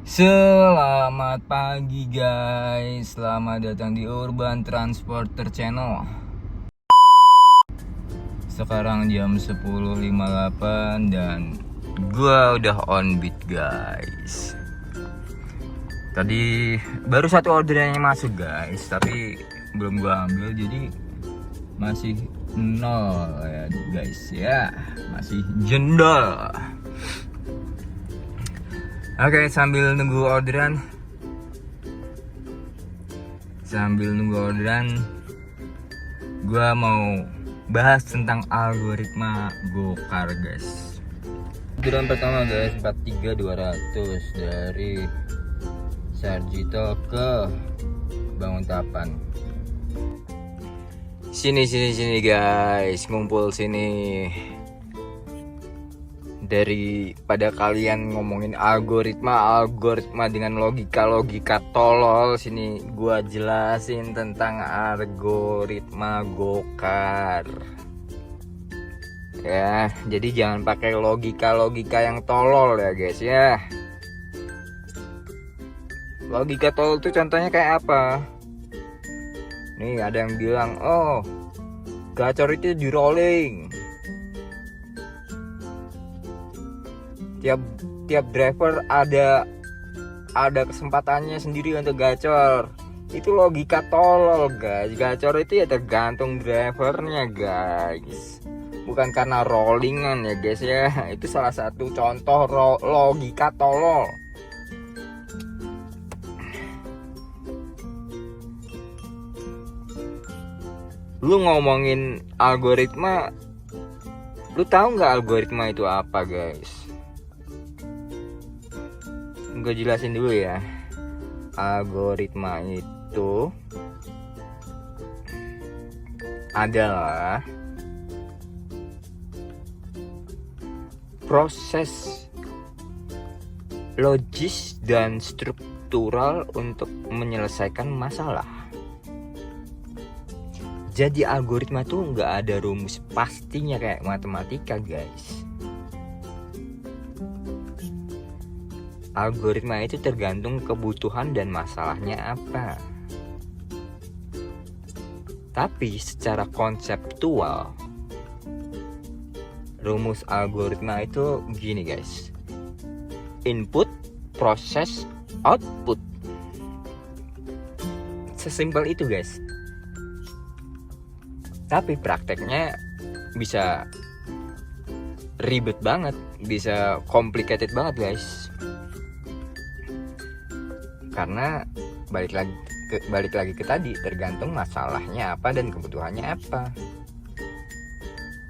Selamat pagi guys, selamat datang di Urban Transporter Channel. Sekarang jam 10.58 dan gua udah on beat guys. Tadi baru satu orderannya masuk guys, tapi belum gua ambil jadi masih nol ya guys ya, masih jendol. Oke, sambil nunggu orderan, gua mau bahas tentang algoritma Gokar guys. Orderan pertama guys, 43200 dari Sarjito ke Banguntapan. Sini guys, ngumpul sini. Daripada kalian ngomongin algoritma dengan logika tolol, sini gua jelasin tentang algoritma Gokar. Ya, jadi jangan pakai logika yang tolol ya guys ya. Logika tolol tuh contohnya kayak apa? Nih ada yang bilang, "Oh, gacor itu di rolling. Tiap driver ada kesempatannya sendiri untuk gacor." Itu logika tolol guys. Gacor itu ya tergantung drivernya guys, bukan karena rollingan ya guys ya. Itu salah satu contoh logika tolol. Lu ngomongin algoritma, lu tahu nggak algoritma itu apa guys? Gue jelasin dulu ya. Algoritma itu adalah proses logis dan struktural untuk menyelesaikan masalah. Jadi algoritma tuh nggak ada rumus pastinya kayak matematika guys. Algoritma itu tergantung kebutuhan dan masalahnya apa. Tapi secara konseptual, rumus algoritma itu gini guys. Input, proses, output. Sesimpel itu guys. Tapi prakteknya bisa ribet banget, bisa complicated banget guys. Karena balik lagi ke tadi, tergantung masalahnya apa dan kebutuhannya apa.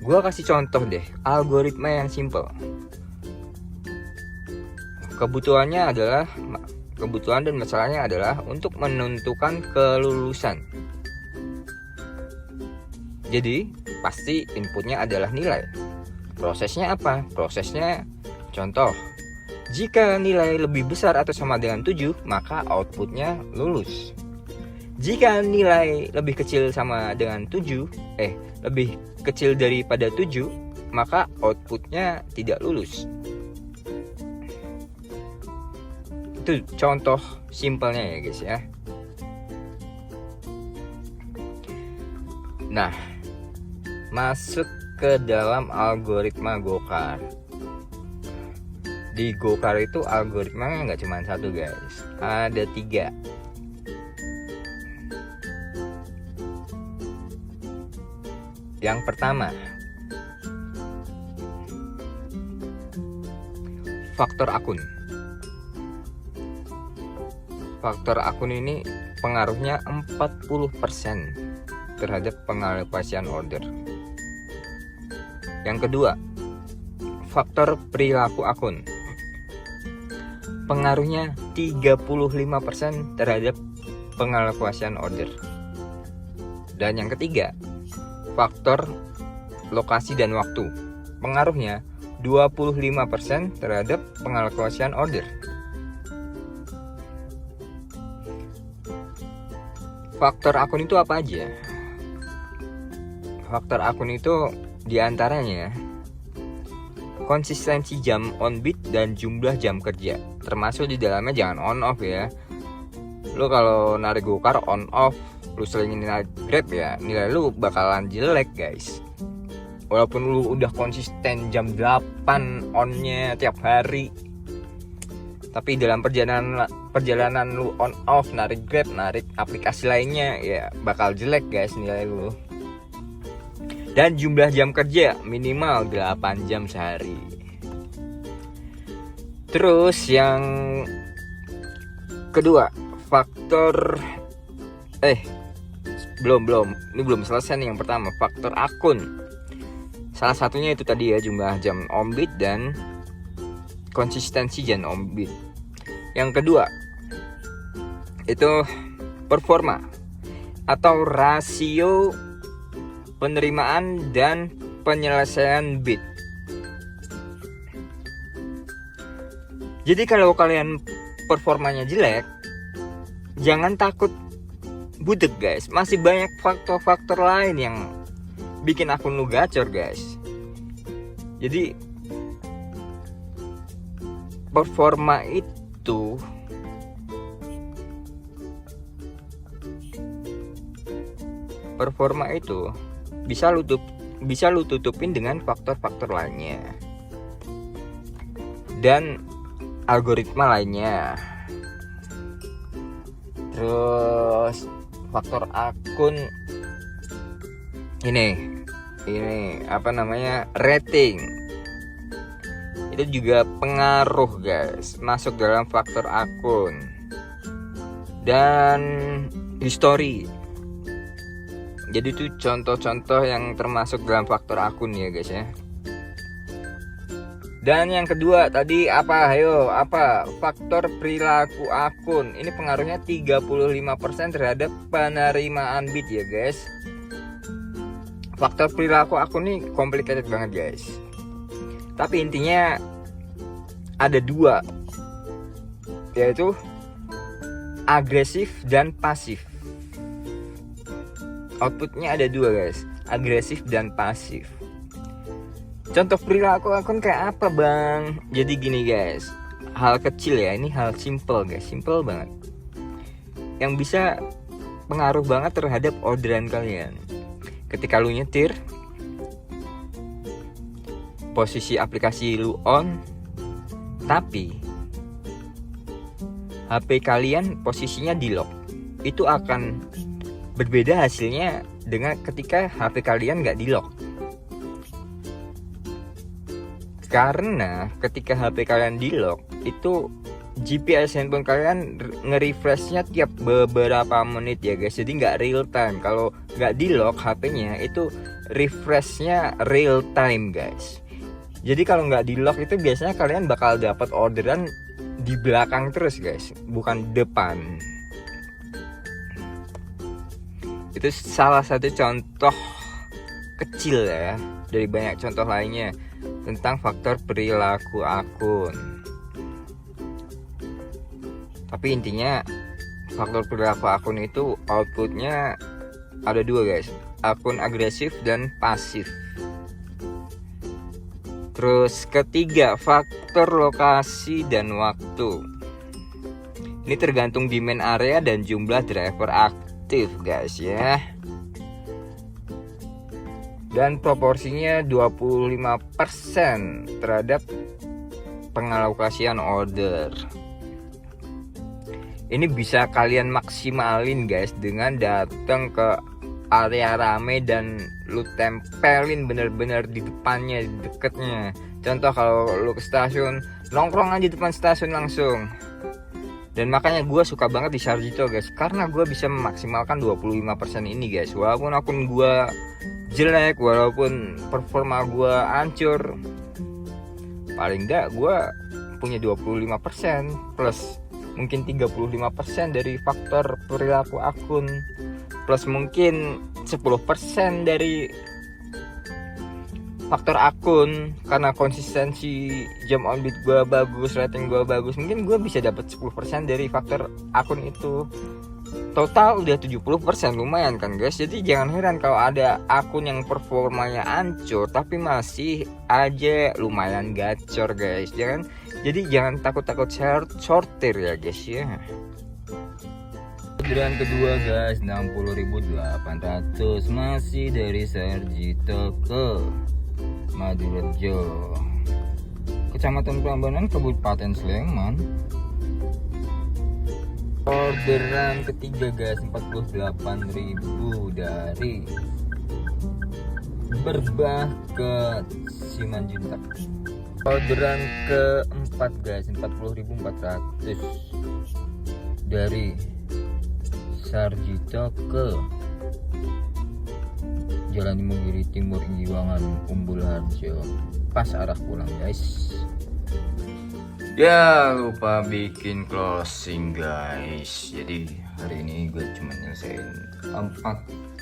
Gua kasih contoh deh, algoritma yang simple. Kebutuhan dan masalahnya adalah untuk menentukan kelulusan. Jadi pasti inputnya adalah nilai. Prosesnya apa? Prosesnya contoh, jika nilai lebih besar atau sama dengan 7, maka outputnya lulus. Jika nilai lebih kecil sama dengan 7, lebih kecil daripada 7, maka outputnya tidak lulus. Itu contoh simpelnya ya guys ya. Nah, masuk ke dalam algoritma Gokar. Di Gokar itu algoritmanya nggak cuma satu guys, ada 3. Yang pertama, faktor akun. Faktor akun ini pengaruhnya 40% terhadap pengalokasian order. Yang kedua, faktor perilaku akun. Pengaruhnya 35% terhadap pengalokasian order. Dan yang ketiga, faktor lokasi dan waktu. Pengaruhnya 25% terhadap pengalokasian order. Faktor akun itu apa aja? Faktor akun itu diantaranya konsistensi jam on beat dan jumlah jam kerja. Termasuk di dalamnya jangan on off ya. Lu kalau narik gokar on off, lu selingin narik Grab ya, nilai lu bakalan jelek guys. Walaupun lu udah konsisten jam 8 onnya tiap hari, tapi dalam perjalanan lu on off narik Grab, narik aplikasi lainnya ya bakal jelek guys nilai lu. Dan jumlah jam kerja minimal 8 jam sehari. Terus yang kedua, faktor belum selesai nih. Yang pertama, faktor akun. Salah satunya itu tadi ya, jumlah jam on beat dan konsistensi jam on beat. Yang kedua itu performa atau rasio penerimaan dan penyelesaian beat. Jadi kalau kalian performanya jelek, jangan takut budek guys. Masih banyak faktor-faktor lain yang bikin akun lu gacor guys. Jadi performa itu bisa lu tutupin dengan faktor-faktor lainnya dan algoritma lainnya. Terus faktor akun ini apa namanya, rating, itu juga pengaruh guys, masuk dalam faktor akun. Dan history, jadi itu contoh-contoh yang termasuk dalam faktor akun ya guys ya. Dan yang kedua tadi apa? Faktor perilaku akun. Ini pengaruhnya 35% terhadap penerimaan beat ya guys. Faktor perilaku akun ini complicated banget guys. Tapi intinya ada dua, yaitu agresif dan pasif. Outputnya ada dua guys, agresif dan pasif. Contoh perilaku akun kayak apa bang? Jadi gini guys, hal kecil ya, ini hal simple guys, simple banget, yang bisa pengaruh banget terhadap orderan kalian. Ketika lu nyetir, posisi aplikasi lu on, tapi HP kalian posisinya di lock, itu akan berbeda hasilnya dengan ketika HP kalian nggak di lock. Karena ketika HP kalian di lock, itu GPS handphone kalian nge-refreshnya tiap beberapa menit ya guys. Jadi nggak real time. Kalau nggak di lock HP-nya, itu refreshnya real time guys. Jadi kalau nggak di lock itu biasanya kalian bakal dapat orderan di belakang terus guys, bukan depan. Itu salah satu contoh kecil ya dari banyak contoh lainnya tentang faktor perilaku akun. Tapi intinya faktor perilaku akun itu outputnya ada dua guys, akun agresif dan pasif. Terus ketiga, faktor lokasi dan waktu. Ini tergantung demand area dan jumlah driver aktif guys ya. Dan proporsinya 25% terhadap pengalokasian order. Ini bisa kalian maksimalin guys dengan datang ke area rame dan lu tempelin bener-bener di depannya, di deketnya. Contoh kalau lu ke stasiun, nongkrong aja di depan stasiun langsung. Dan makanya gue suka banget di Sarjito guys, karena gue bisa memaksimalkan 25% ini guys. Walaupun akun gue jelek, walaupun performa gue hancur, paling enggak gue punya 25% plus mungkin 35% dari faktor perilaku akun, plus mungkin 10% dari faktor akun. Karena konsistensi jam on beat gue bagus, rating gue bagus, mungkin gue bisa dapat 10% dari faktor akun itu. total udah 70%, lumayan kan guys. Jadi jangan heran kalau ada akun yang performanya hancur tapi masih aja lumayan gacor guys. Jadi jangan takut-takut sortir ya guys ya. Orderan kedua guys 60.800 masih dari Sarjito ke Madurejo, Kecamatan Prambanan, Kabupaten Sleman. Orderan ketiga guys 48.000 dari Berbah ke Simanjuntak. Orderan keempat guys 40.400 dari Sarjito ke Jalan Imogiri Timur Giwangan Umbul Harjo, pas arah pulang guys. Ya lupa bikin closing guys. Jadi hari ini gue cuma nyelesain 4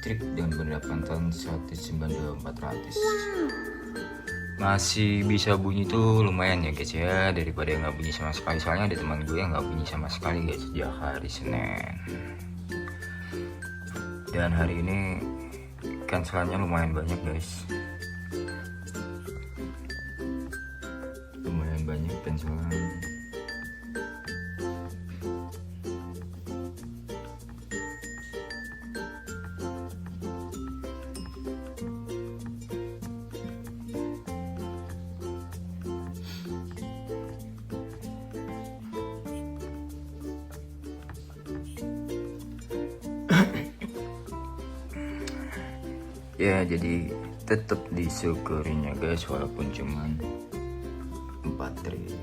trik dan pendapatan 192.400. Masih bisa bunyi tuh lumayan ya guys ya, daripada nggak bunyi sama sekali. Soalnya ada teman gue yang nggak bunyi sama sekali guys sejak hari Senin. Dan hari ini cancelannya lumayan banyak guys. Lumayan banyak cancelan. Ya jadi tetap disyukurinya guys, walaupun cuman 4 trik.